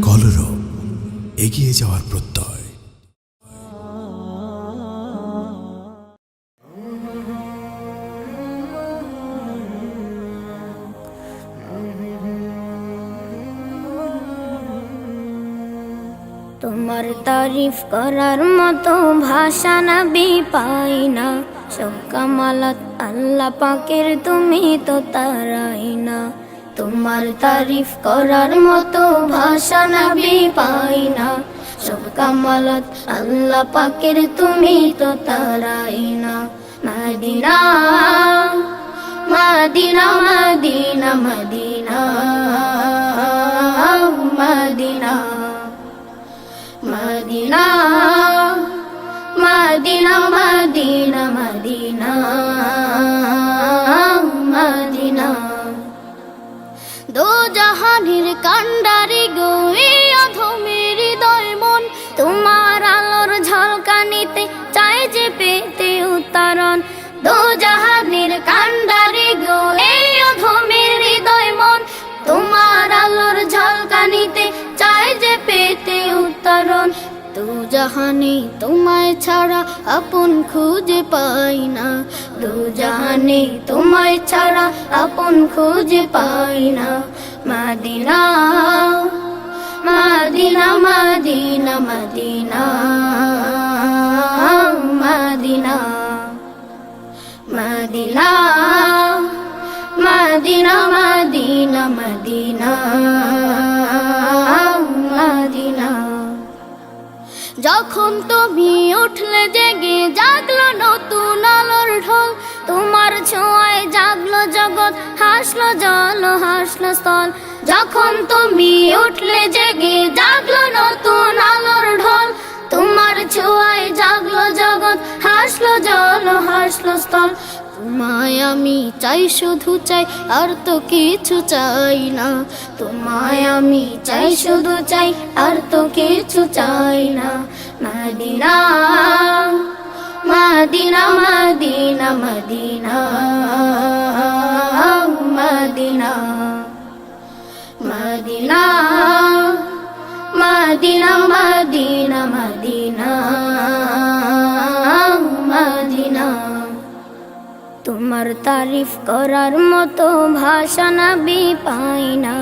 কলরব এগিয়ে যাওয়ার প্রত্যয়। তোমার তারিফ করার মতো ভাষা নবী পাই না, সব কামালাত আল্লাহ পাকের তুমি তো তারাই না। তোমার তারিফ করার মতো ভাষা নবী পাই না, সব কামালাত আল্লাহ পাকের তুমি তো তারাই না। Medina Medina Medina Medina Medina Medina Medina Medina Medina Medina. দো জাহানের কান্ডারি গো এই অধমের হৃদয় মন, তোমার আলোর ঝলকানিতে চাই যে পেতে উত্তরণ। দো জাহানের কান্ডারি গো এই অধমের হৃদয় মন, তোমার আলোর ঝলকানিতে চাই যে পেতে উত্তরণ। দু জাহানে তোমায় ছাড়া আপন খুঁজে পাই না, দু জাহানে তোমায় ছাড়া আপন খুঁজে পাই না। Medina Medina Medina Medina Medina Medina Medina Medina Medina Medina. যখন তুমি উঠলে জেগে জাগলো নতুন আলোর ঢল, তোমার ছোঁয়ায় জাগলো জগৎ, হাসলো জল হাসলো স্থল। যখন তুমি উঠলে জেগে জাগলো নতুন আলোর ঢল, তোমার ছোঁয়ায় জাগলো জগৎ, হাসলো জল হাসলো স্থল। তোমায় আমি চাই শুধু চাই আর তো কিছু চাই না, তোমায় আমি চাই শুধু চাই আর তো কিছু চাই না। Medina Medina Medina Medina Medina Medina Medina Medina Medina Medina. তোমার তারিফ করার মতো ভাষা নবী পাই না,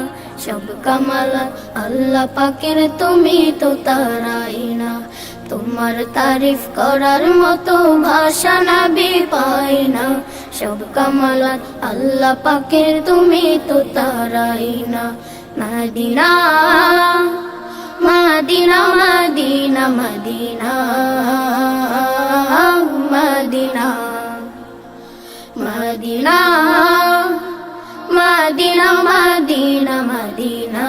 সব কামালাত আল্লাহ পাকের তুমি তো তারাই না। তোমার তারিফ করার মতো ভাষা নবী পাই না, সব কামালাত আল্লাহ পাকের তুমি তো তারাই না। Medina Medina Medina Medina Medina Medina Medina Medina Medina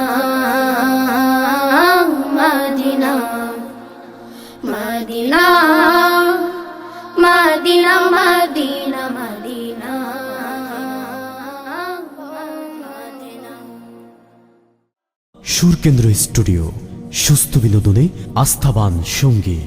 Medina Medina Medina Medina Medina. সুরকেন্দ্র স্টুডিও, সুস্থ বিনোদনে আস্থাবান সঙ্গী।